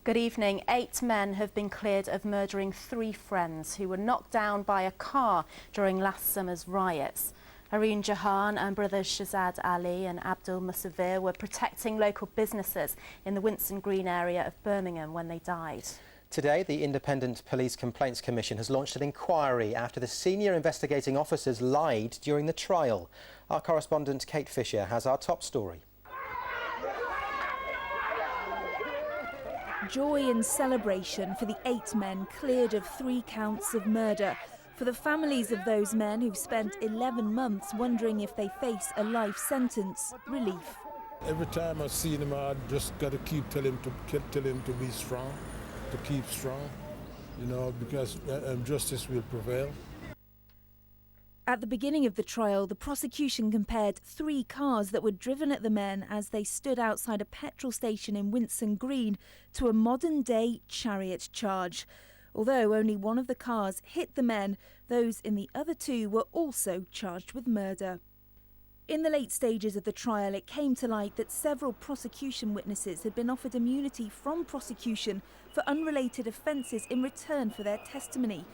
Good evening. 8 men have been cleared of murdering 3 friends who were knocked down by a car during last summer's riots. Areen Jahan and brothers Shazad Ali and Abdul Musavir were protecting local businesses in the Winson Green area of Birmingham when they died. Today, the Independent Police Complaints Commission has launched an inquiry after the senior investigating officers lied during the trial. Our correspondent Kate Fisher has our top story. Joy and celebration for the 8 men cleared of 3 counts of murder. For the families of those men who've spent 11 months wondering if they face a life sentence, relief. Every time I see him, I just got to keep telling him to be strong, to keep strong, you know, because justice will prevail. At the beginning of the trial, the prosecution compared 3 cars that were driven at the men as they stood outside a petrol station in Winson Green to a modern-day chariot charge. Although only one of the cars hit the men, those in the other 2 were also charged with murder. In the late stages of the trial, it came to light that several prosecution witnesses had been offered immunity from prosecution for unrelated offences in return for their testimony.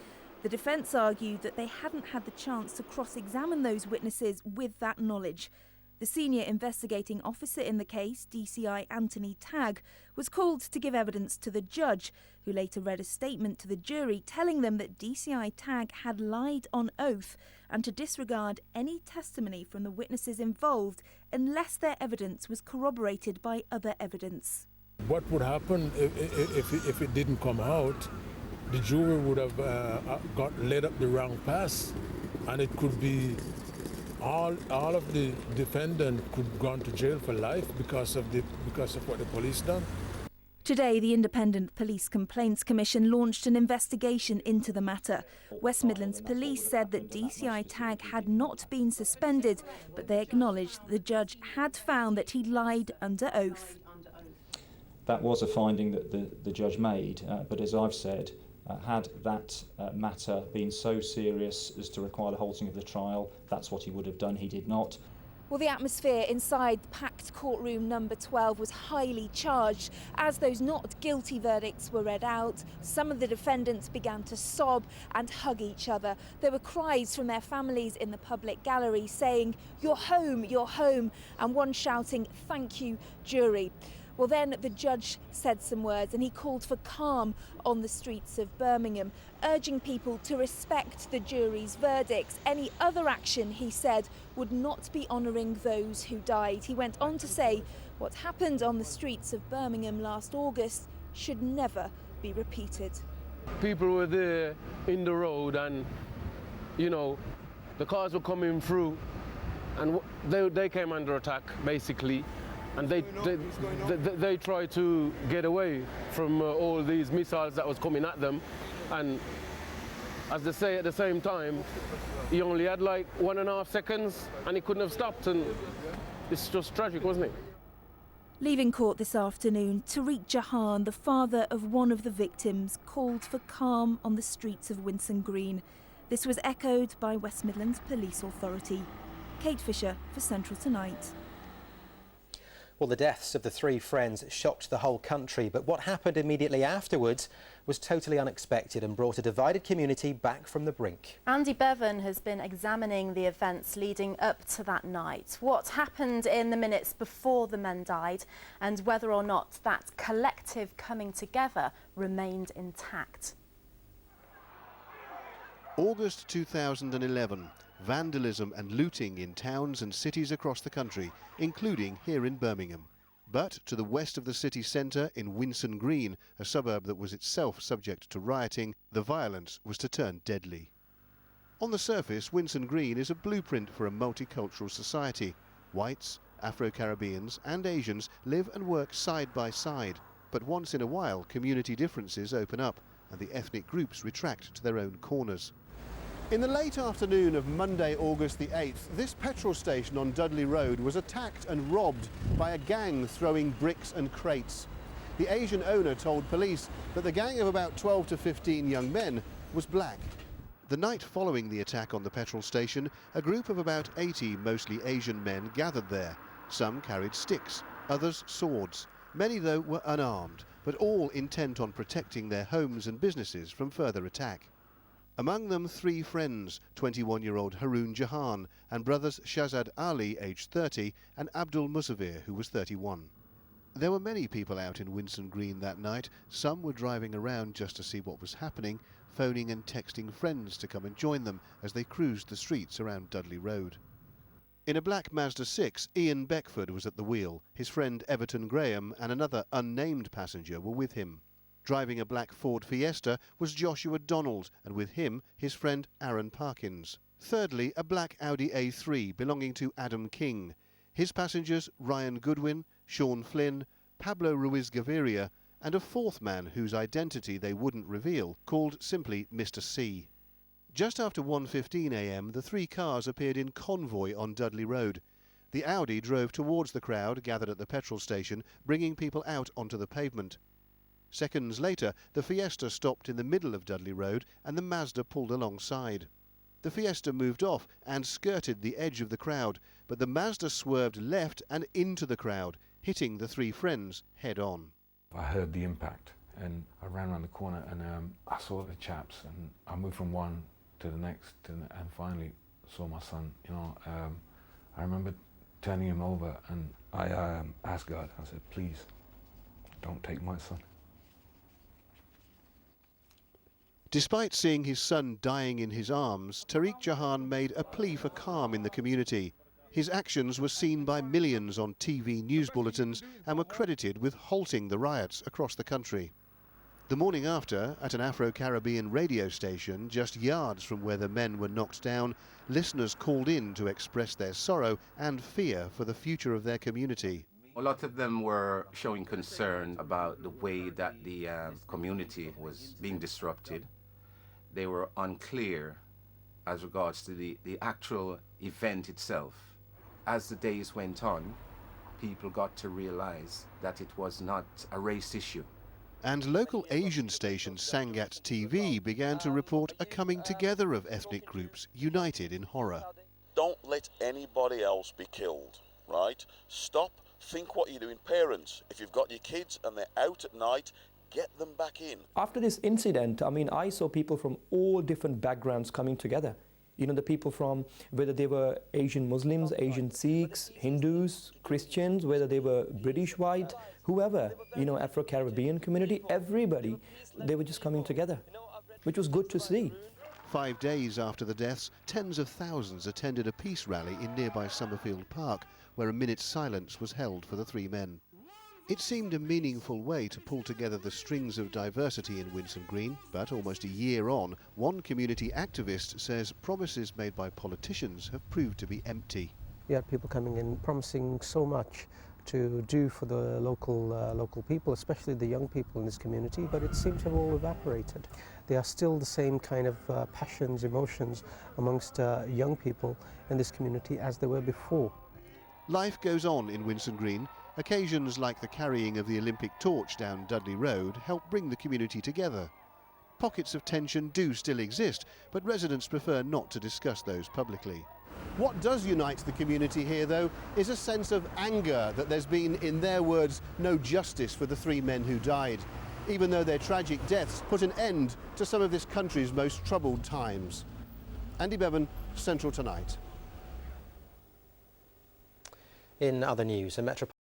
The defence argued that they hadn't had the chance to cross-examine those witnesses with that knowledge. The senior investigating officer in the case, DCI Anthony Tagg, was called to give evidence to the judge, who later read a statement to the jury telling them that DCI Tagg had lied on oath and to disregard any testimony from the witnesses involved unless their evidence was corroborated by other evidence. What would happen if it didn't come out? The jury would have got led up the wrong path, and it could be all of the defendant could have gone to jail for life because of what the police done. Today, the Independent Police Complaints Commission launched an investigation into the matter. West Midlands Police said that DCI Tagg had not been suspended, but they acknowledged the judge had found that he lied under oath. That was a finding that the judge made, but as I've said, had that matter been so serious as to require the halting of the trial, that's what he would have done. He did not. Well, the atmosphere inside packed courtroom number 12 was highly charged. As those not guilty verdicts were read out, some of the defendants began to sob and hug each other. There were cries from their families in the public gallery saying, "You're home, you're home," and one shouting, "Thank you, jury." Well, then the judge said some words and he called for calm on the streets of Birmingham, urging people to respect the jury's verdicts. Any other action, he said, would not be honouring those who died. He went on to say what happened on the streets of Birmingham last August should never be repeated. People were there in the road and, you know, the cars were coming through and they came under attack, basically. And they tried to get away from all these missiles that was coming at them. And as they say, at the same time, he only had like 1.5 seconds and he couldn't have stopped. And it's just tragic, wasn't it? Leaving court this afternoon, Tariq Jahan, the father of one of the victims, called for calm on the streets of Winson Green. This was echoed by West Midlands Police Authority. Kate Fisher for Central Tonight. Well, the deaths of the 3 friends shocked the whole country, but what happened immediately afterwards was totally unexpected and brought a divided community back from the brink. Andy Bevan has been examining the events leading up to that night. What happened in the minutes before the men died and whether or not that collective coming together remained intact. August 2011. Vandalism and looting in towns and cities across the country, including here in Birmingham. But to the west of the city centre in Winson Green, a suburb that was itself subject to rioting, the violence was to turn deadly. On the surface, Winson Green is a blueprint for a multicultural society. Whites, Afro-Caribbeans and Asians live and work side by side. But once in a while, community differences open up and the ethnic groups retract to their own corners. In the late afternoon of Monday, August the 8th, this petrol station on Dudley Road was attacked and robbed by a gang throwing bricks and crates. The Asian owner told police that the gang of about 12 to 15 young men was black. The night following the attack on the petrol station, a group of about 80 mostly Asian men gathered there. Some carried sticks, others swords. Many, though, were unarmed, but all intent on protecting their homes and businesses from further attack. Among them 3 friends, 21-year-old Haroon Jahan and brothers Shahzad Ali, aged 30, and Abdul Musavir, who was 31. There were many people out in Winson Green that night. Some were driving around just to see what was happening, phoning and texting friends to come and join them as they cruised the streets around Dudley Road. In a black Mazda 6, Ian Beckford was at the wheel. His friend Everton Graham and another unnamed passenger were with him. Driving a black Ford Fiesta was Joshua Donald, and with him his friend Aaron Parkins. Thirdly, a black Audi A3 belonging to Adam King. His passengers Ryan Goodwin, Sean Flynn, Pablo Ruiz-Gaviria, and a 4th man whose identity they wouldn't reveal, called simply Mr. C. Just after 1:15 a.m, the 3 cars appeared in convoy on Dudley Road. The Audi drove towards the crowd gathered at the petrol station, bringing people out onto the pavement. Seconds later, the Fiesta stopped in the middle of Dudley Road and the Mazda pulled alongside. The Fiesta moved off and skirted the edge of the crowd, but the Mazda swerved left and into the crowd, hitting the 3 friends head on. I heard the impact and I ran around the corner and I saw the chaps, and I moved from one to the next and finally saw my son. I remember turning him over and I asked God, I said, please don't take my son. Despite seeing his son dying in his arms, Tariq Jahan made a plea for calm in the community. His actions were seen by millions on TV news bulletins and were credited with halting the riots across the country. The morning after, at an Afro-Caribbean radio station just yards from where the men were knocked down, listeners called in to express their sorrow and fear for the future of their community. A lot of them were showing concern about the way that the community was being disrupted. They were unclear as regards to the actual event itself. As the days went on, people got to realize that it was not a race issue. And local Asian station Sangat TV began to report a coming together of ethnic groups united in horror. Don't let anybody else be killed, right? Stop, think what you're doing. Parents, if you've got your kids and they're out at night, get them back in. After this incident, I saw people from all different backgrounds coming together. The people from, whether they were Asian Muslims, Asian Sikhs, Hindus, Christians, whether they were British white, whoever, Afro-Caribbean community, everybody, they were just coming together, which was good to see. 5 days after the deaths, tens of thousands attended a peace rally in nearby Summerfield Park, where a minute's silence was held for the 3 men. It seemed a meaningful way to pull together the strings of diversity in Winson Green, but almost a year on, one community activist says promises made by politicians have proved to be empty. You had people coming in promising so much to do for the local people, especially the young people in this community, but it seems to have all evaporated. There are still the same kind of passions, emotions amongst young people in this community as there were before. Life goes on in Winson Green. Occasions like the carrying of the Olympic torch down Dudley Road help bring the community together. Pockets of tension do still exist, but residents prefer not to discuss those publicly. What does unite the community here, though, is a sense of anger that there's been, in their words, no justice for the 3 men who died, even though their tragic deaths put an end to some of this country's most troubled times. Andy Bevan, Central Tonight. In other news, a Metropolitan